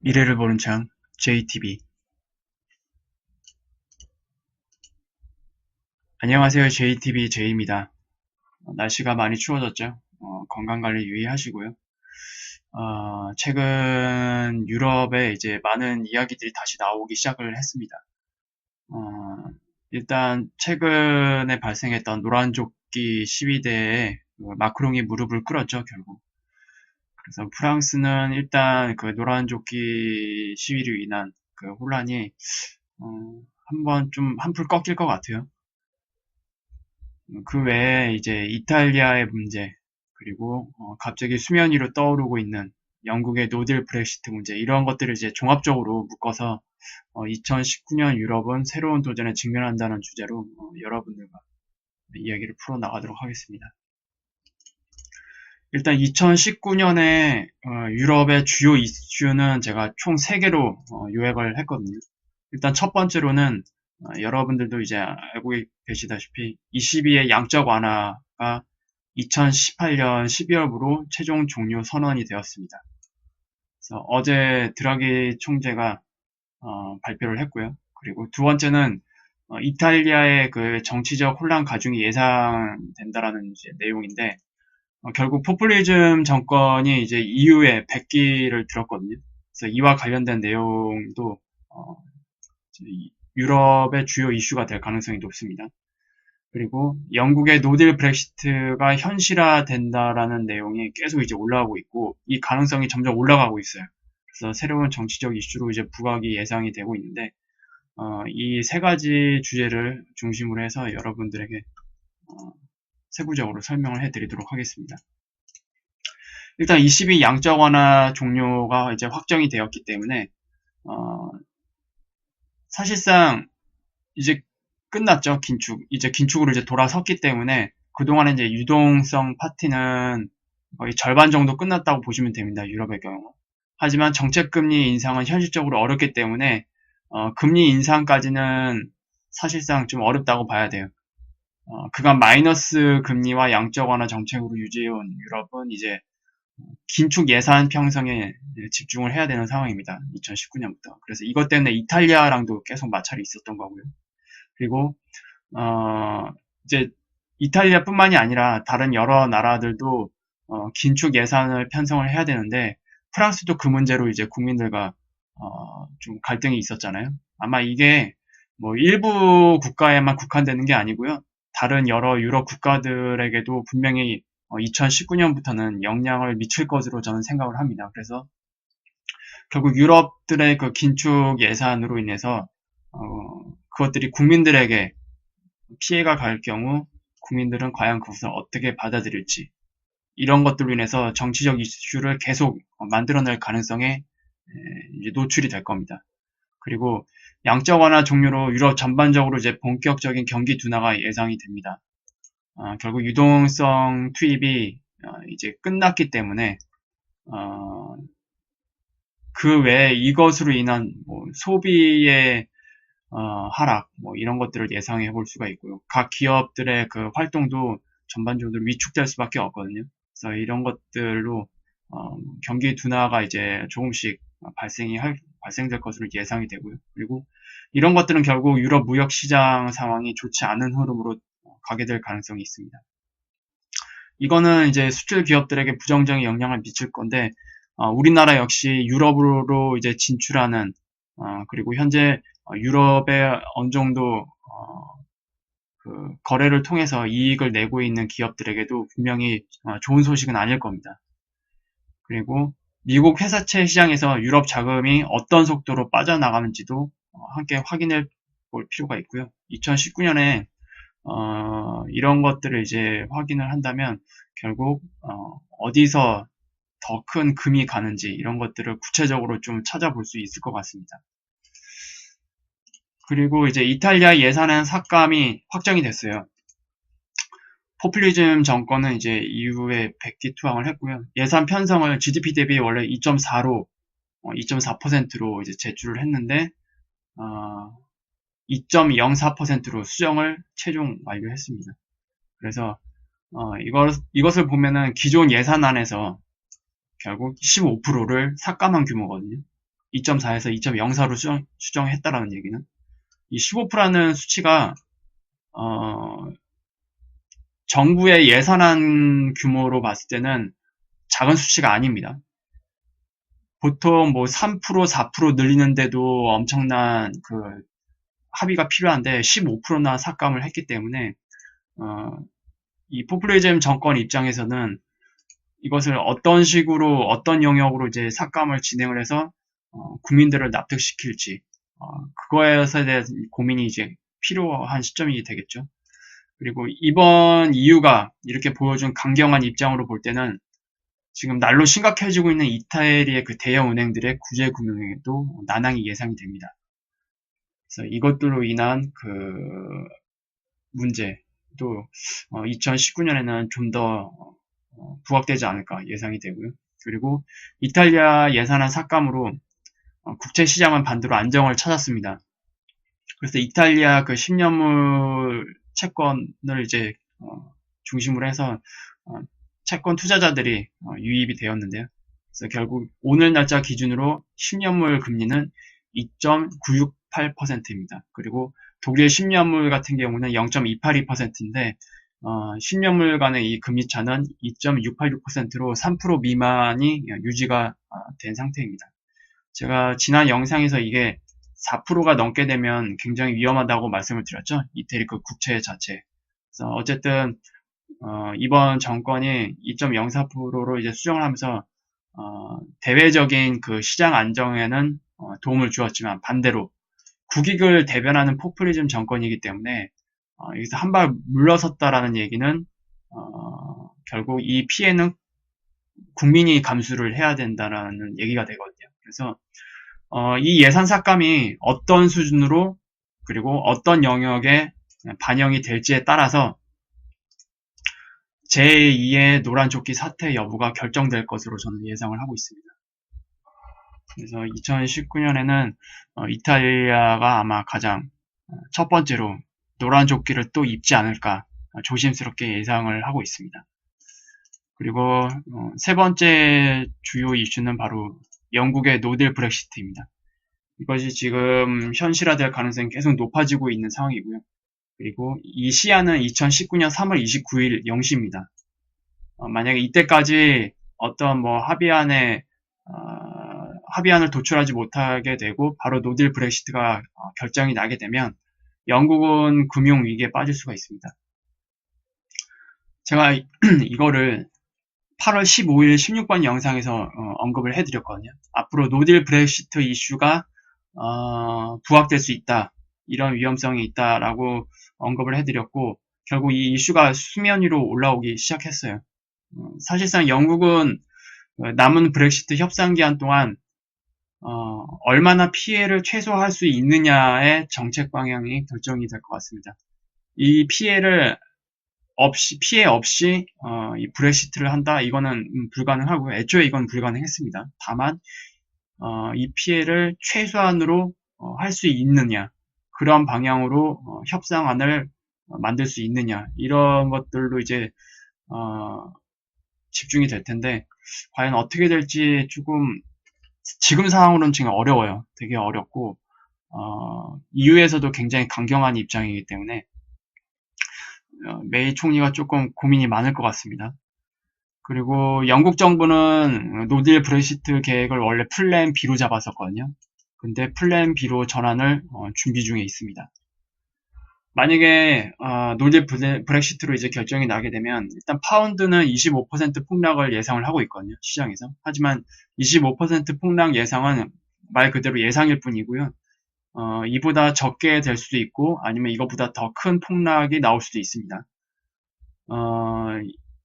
미래를 보는 창 JTB. 안녕하세요. JTB J입니다. 날씨가 많이 추워졌죠. 건강관리 유의하시고요. 최근 유럽에 이제 많은 이야기들이 다시 나오기 시작을 했습니다. 어, 일단 최근에 발생했던 노란조끼 시위대에 마크롱이 무릎을 꿇었죠, 결국. 그래서 프랑스는 일단 그 노란조끼 시위로 인한 그 혼란이 한번 좀 한풀 꺾일 것 같아요. 그 외에 이제 이탈리아의 문제, 그리고 갑자기 수면 위로 떠오르고 있는 영국의 노딜 브렉시트 문제, 이런 것들을 이제 종합적으로 묶어서 2019년 유럽은 새로운 도전에 직면한다는 주제로 여러분들과 이야기를 풀어나가도록 하겠습니다. 일단 2019년에 유럽의 주요 이슈는 제가 총 3개로 요약을 했거든요. 일단 첫 번째로는 여러분들도 이제 알고 계시다시피 22의 양적 완화가 2018년 12월부로 최종 종료 선언이 되었습니다. 그래서 어제 드라기 총재가 발표를 했고요. 그리고 두 번째는 이탈리아의 그 정치적 혼란 가중이 예상된다라는 이제 내용인데, 결국 포퓰리즘 정권이 이제 EU에 백기를 들었거든요. 그래서 이와 관련된 내용도 어, 유럽의 주요 이슈가 될 가능성이 높습니다. 그리고 영국의 노딜 브렉시트가 현실화된다라는 내용이 계속 이제 올라오고 있고, 이 가능성이 점점 올라가고 있어요. 그래서 새로운 정치적 이슈로 이제 부각이 예상이 되고 있는데, 이 세 가지 주제를 중심으로 해서 여러분들에게 어, 세부적으로 설명을 해드리도록 하겠습니다. 일단 22 양적 완화 종료가 이제 확정이 되었기 때문에 어, 사실상 이제 끝났죠. 긴축. 이제 긴축으로 이제 돌아섰기 때문에 그동안에 이제 유동성 파티는 거의 절반 정도 끝났다고 보시면 됩니다. 유럽의 경우. 하지만 정책금리 인상은 현실적으로 어렵기 때문에 금리 인상까지는 사실상 좀 어렵다고 봐야 돼요. 그간 마이너스 금리와 양적 완화 정책으로 유지해온 유럽은 이제 긴축 예산 편성에 집중을 해야 되는 상황입니다. 2019년부터. 그래서 이것 때문에 이탈리아랑도 계속 마찰이 있었던 거고요. 그리고 어, 이제 이탈리아뿐만이 아니라 다른 여러 나라들도 긴축 예산을 편성을 해야 되는데, 프랑스도 그 문제로 이제 국민들과 좀 갈등이 있었잖아요. 아마 이게 뭐 일부 국가에만 국한되는 게 아니고요. 다른 여러 유럽 국가들에게도 분명히 2019년부터는 영향을 미칠 것으로 저는 생각을 합니다. 그래서 결국 유럽들의 그 긴축 예산으로 인해서 어, 그것들이 국민들에게 피해가 갈 경우 국민들은 과연 그것을 어떻게 받아들일지, 이런 것들로 인해서 정치적 이슈를 계속 만들어낼 가능성에 이제 노출이 될 겁니다. 그리고 양적 완화 종료로 유럽 전반적으로 이제 본격적인 경기 둔화가 예상이 됩니다. 결국 유동성 투입이 이제 끝났기 때문에 어, 그 외에 이것으로 인한 뭐 소비의 하락, 뭐 이런 것들을 예상해 볼 수가 있고요. 각 기업들의 그 활동도 전반적으로 위축될 수밖에 없거든요. 그래서 이런 것들로 경기 둔화가 이제 조금씩 발생될 것으로 예상이 되고요. 그리고 이런 것들은 결국 유럽 무역 시장 상황이 좋지 않은 흐름으로 가게 될 가능성이 있습니다. 이거는 이제 수출 기업들에게 부정적인 영향을 미칠 건데, 우리나라 역시 유럽으로 이제 진출하는, 그리고 현재 유럽에 어느 정도 그 거래를 통해서 이익을 내고 있는 기업들에게도 분명히 좋은 소식은 아닐 겁니다. 그리고 미국 회사채 시장에서 유럽 자금이 어떤 속도로 빠져나가는지도 함께 확인해 볼 필요가 있고요. 2019년에 이런 것들을 이제 확인을 한다면 결국 어디서 더 큰 금이 가는지 이런 것들을 구체적으로 좀 찾아볼 수 있을 것 같습니다. 그리고 이제 이탈리아 예산안 삭감이 확정이 됐어요. 포퓰리즘 정권은 이제 이후에 백기투항을 했고요. 예산 편성을 GDP 대비 원래 2.4로 2.4%로 이제 제출을 했는데 2.04%로 수정을 최종 완료했습니다. 그래서 이것을 보면은 기존 예산안에서 결국 15%를 삭감한 규모거든요. 2.4에서 2.04로 수정했다라는 얘기는 이 15%라는 수치가 정부의 예산안 규모로 봤을 때는 작은 수치가 아닙니다. 보통 뭐 3%, 4% 늘리는데도 엄청난 그 합의가 필요한데 15%나 삭감을 했기 때문에 이 포퓰리즘 정권 입장에서는 이것을 어떤 식으로 어떤 영역으로 이제 삭감을 진행을 해서 국민들을 납득시킬지 그거에 대한 고민이 이제 필요한 시점이 되겠죠. 그리고 이번 이유가 이렇게 보여준 강경한 입장으로 볼 때는 지금 날로 심각해지고 있는 이탈리아의 그 대형 은행들의 구제 금융에도 난항이 예상이 됩니다. 그래서 이것들로 인한 그 문제도 2019년에는 좀 더 부각되지 않을까 예상이 되고요. 그리고 이탈리아 예산안 삭감으로 국채 시장은 반대로 안정을 찾았습니다. 그래서 이탈리아 그 10년물 채권을 이제 중심으로 해서 채권 투자자들이 유입이 되었는데요. 그래서 결국 오늘 날짜 기준으로 10년물 금리는 2.968%입니다. 그리고 독일의 10년물 같은 경우는 0.282%인데 10년물 간의 이 금리 차는 2.686%로 3% 미만이 유지가 된 상태입니다. 제가 지난 영상에서 이게 4%가 넘게 되면 굉장히 위험하다고 말씀을 드렸죠. 이태리 그 국채 자체. 그래서 어쨌든 이번 정권이 2.04%로 이제 수정을 하면서 대외적인 그 시장 안정에는 도움을 주었지만 반대로 국익을 대변하는 포퓰리즘 정권이기 때문에 여기서 한 발 물러섰다라는 얘기는 결국 이 피해는 국민이 감수를 해야 된다라는 얘기가 되거든요. 그래서 이 예산 삭감이 어떤 수준으로 그리고 어떤 영역에 반영이 될지에 따라서 제2의 노란조끼 사태 여부가 결정될 것으로 저는 예상을 하고 있습니다. 그래서 2019년에는 이탈리아가 아마 가장 첫 번째로 노란조끼를 또 입지 않을까 조심스럽게 예상을 하고 있습니다. 그리고 세 번째 주요 이슈는 바로 영국의 노딜 브렉시트입니다. 이것이 지금 현실화될 가능성이 계속 높아지고 있는 상황이고요. 그리고 이 시한은 2019년 3월 29일 0시입니다. 만약에 이때까지 어떤 뭐 합의안을 도출하지 못하게 되고 바로 노딜 브렉시트가 결정이 나게 되면 영국은 금융위기에 빠질 수가 있습니다. 제가 이거를 8월 15일 16번 영상에서 언급을 해드렸거든요. 앞으로 노딜 브렉시트 이슈가 부각될 수 있다. 이런 위험성이 있다라고 언급을 해드렸고 결국 이 이슈가 수면 위로 올라오기 시작했어요. 사실상 영국은 남은 브렉시트 협상 기간 동안 얼마나 피해를 최소화할 수 있느냐의 정책 방향이 결정이 될 것 같습니다. 이 피해 없이 이 브렉시트를 한다 이거는 불가능하고요. 애초에 이건 불가능했습니다. 다만 이 피해를 최소한으로 할 수 있느냐 그런 방향으로 협상안을 만들 수 있느냐 이런 것들로 이제 집중이 될 텐데 과연 어떻게 될지 조금 지금 상황으로는 지금 어려워요. 되게 어렵고 EU에서도 굉장히 강경한 입장이기 때문에 메이 총리가 조금 고민이 많을 것 같습니다. 그리고 영국 정부는 노딜 브렉시트 계획을 원래 플랜 B로 잡았었거든요. 근데 플랜 B로 전환을 준비 중에 있습니다. 만약에 노딜 브렉시트로 이제 결정이 나게 되면 일단 파운드는 25% 폭락을 예상을 하고 있거든요. 시장에서. 하지만 25% 폭락 예상은 말 그대로 예상일 뿐이고요. 이보다 적게 될 수도 있고 아니면 이것보다 더 큰 폭락이 나올 수도 있습니다.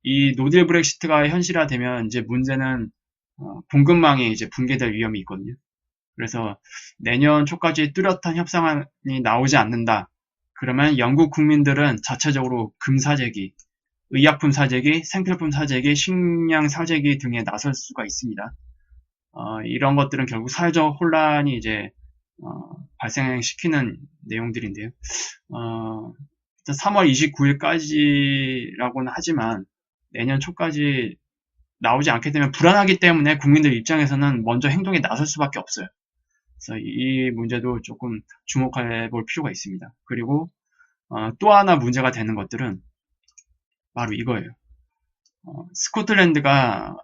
이 노딜 브렉시트가 현실화되면 이제 문제는 공급망이 이제 붕괴될 위험이 있거든요. 그래서 내년 초까지 뚜렷한 협상안이 나오지 않는다. 그러면 영국 국민들은 자체적으로 금사재기, 의약품 사재기, 생필품 사재기, 식량 사재기 등에 나설 수가 있습니다. 이런 것들은 결국 사회적 혼란이 이제 발생시키는 내용들인데요. 일단 3월 29일까지라고는 하지만 내년 초까지 나오지 않게 되면 불안하기 때문에 국민들 입장에서는 먼저 행동에 나설 수밖에 없어요. 그래서 이 문제도 조금 주목해 볼 필요가 있습니다. 그리고 또 하나 문제가 되는 것들은 바로 이거예요. 스코틀랜드가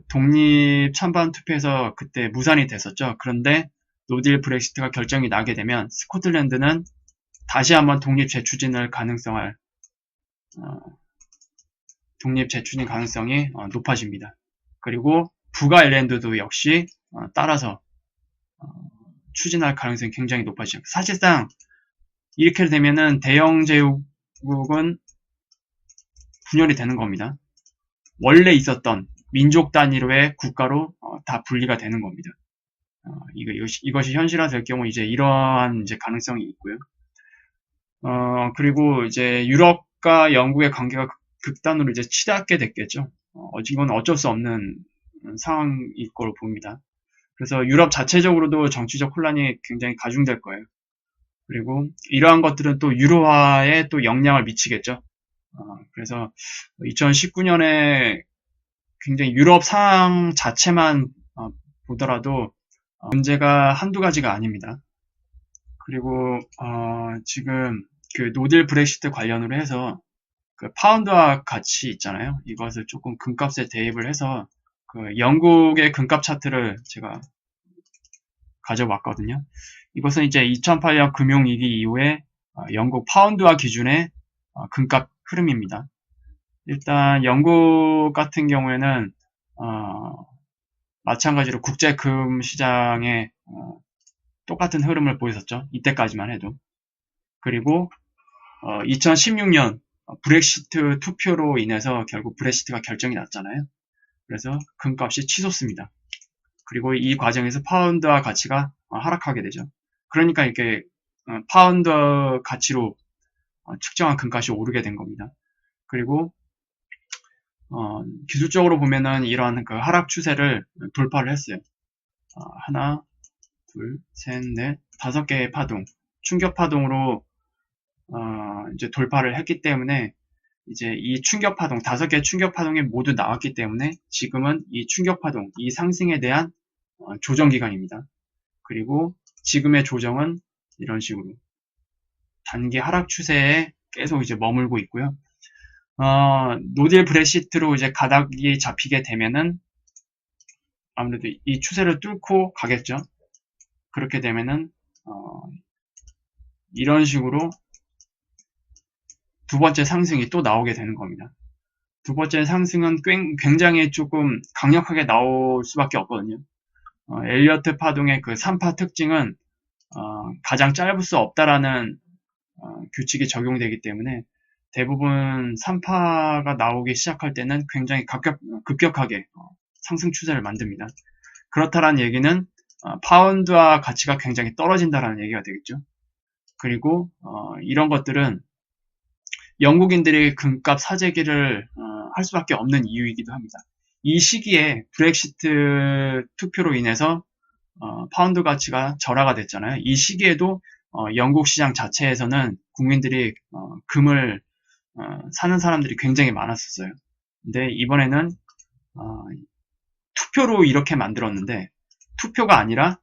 독립 찬반 투표에서 그때 무산이 됐었죠. 그런데 노딜 브렉시트가 결정이 나게 되면 스코틀랜드는 다시 한번 독립 재추진을 가능성을 독립 재추진 가능성이 높아집니다. 그리고 북아일랜드도 역시 따라서 추진할 가능성이 굉장히 높아지죠. 사실상 이렇게 되면은 대영 제국은 분열이 되는 겁니다. 원래 있었던 민족 단위로의 국가로 다 분리가 되는 겁니다. 이것이 현실화될 경우 이제 이러한 이제 가능성이 있고요. 그리고 이제 유럽과 영국의 관계가 극단으로 이제 치닫게 됐겠죠. 이건 어쩔 수 없는 상황일 거로 봅니다. 그래서 유럽 자체적으로도 정치적 혼란이 굉장히 가중될 거예요. 그리고 이러한 것들은 또 유로화에 또 영향을 미치겠죠. 그래서 2019년에 굉장히 유럽 상황 자체만 보더라도 문제가 한두 가지가 아닙니다. 그리고 지금 그 노딜 브렉시트 관련으로 해서 그 파운드화 가치 있잖아요. 이것을 조금 금값에 대입을 해서 그 영국의 금값 차트를 제가 가져왔거든요. 이것은 이제 2008년 금융위기 이후에 영국 파운드화 기준의 금값 흐름입니다. 일단 영국 같은 경우에는 마찬가지로 국제금 시장에 똑같은 흐름을 보였었죠. 이때까지만 해도. 그리고 2016년 브렉시트 투표로 인해서 결국 브렉시트가 결정이 났잖아요. 그래서 금값이 치솟습니다. 그리고 이 과정에서 파운드화 가치가 하락하게 되죠. 그러니까 이렇게 파운드 가치로 측정한 금값이 오르게 된 겁니다. 그리고 기술적으로 보면은 이러한 그 하락 추세를 돌파를 했어요. 하나, 둘, 셋, 넷, 5개의 파동, 충격 파동으로 이제 돌파를 했기 때문에 이제 이 충격 파동, 5개의 충격 파동이 모두 나왔기 때문에 지금은 이 충격 파동, 이 상승에 대한 조정 기간입니다. 그리고 지금의 조정은 이런 식으로 단기 하락 추세에 계속 이제 머물고 있고요. 노딜 브렉시트로 이제 가닥이 잡히게 되면은 아무래도 이 추세를 뚫고 가겠죠. 그렇게 되면은 이런 식으로 두 번째 상승이 또 나오게 되는 겁니다. 두 번째 상승은 굉장히 조금 강력하게 나올 수밖에 없거든요. 엘리어트 파동의 그 3파 특징은 가장 짧을 수 없다라는 규칙이 적용되기 때문에 대부분 3파가 나오기 시작할 때는 굉장히 급격하게 상승 추세를 만듭니다. 그렇다라는 얘기는 파운드화 가치가 굉장히 떨어진다라는 얘기가 되겠죠. 그리고 이런 것들은 영국인들이 금값 사재기를 할 수밖에 없는 이유이기도 합니다. 이 시기에 브렉시트 투표로 인해서 파운드 가치가 절하가 됐잖아요. 이 시기에도 영국 시장 자체에서는 국민들이 금을 사는 사람들이 굉장히 많았었어요. 근데 이번에는 투표로 이렇게 만들었는데 투표가 아니라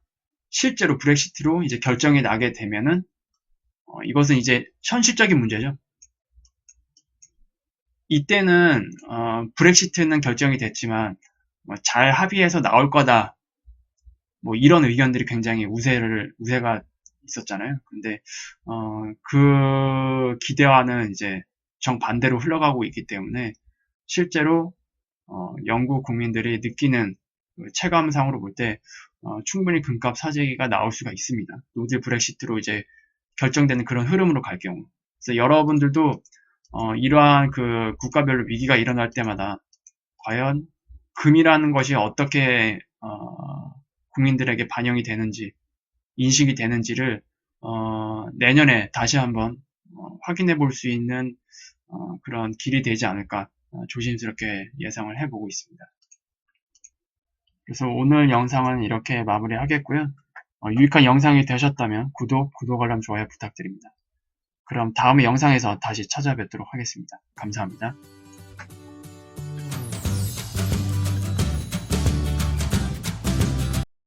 실제로 브렉시트로 이제 결정이 나게 되면은 이것은 이제 현실적인 문제죠. 이때는 브렉시트는 결정이 됐지만 잘 합의해서 나올 거다. 뭐 이런 의견들이 굉장히 우세가 있었잖아요. 근데 그 기대와는 이제 정반대로 흘러가고 있기 때문에 실제로 영국 국민들이 느끼는 체감상으로 볼 때 충분히 금값 사재기가 나올 수가 있습니다. 노딜 브렉시트로 이제 결정되는 그런 흐름으로 갈 경우. 그래서 여러분들도 이러한 그 국가별로 위기가 일어날 때마다 과연 금이라는 것이 어떻게 국민들에게 반영이 되는지 인식이 되는지를 내년에 다시 한번 확인해 볼 수 있는 그런 길이 되지 않을까 조심스럽게 예상을 해보고 있습니다. 그래서 오늘 영상은 이렇게 마무리하겠고요. 유익한 영상이 되셨다면 구독, 알람, 좋아요 부탁드립니다. 그럼 다음 영상에서 다시 찾아뵙도록 하겠습니다. 감사합니다.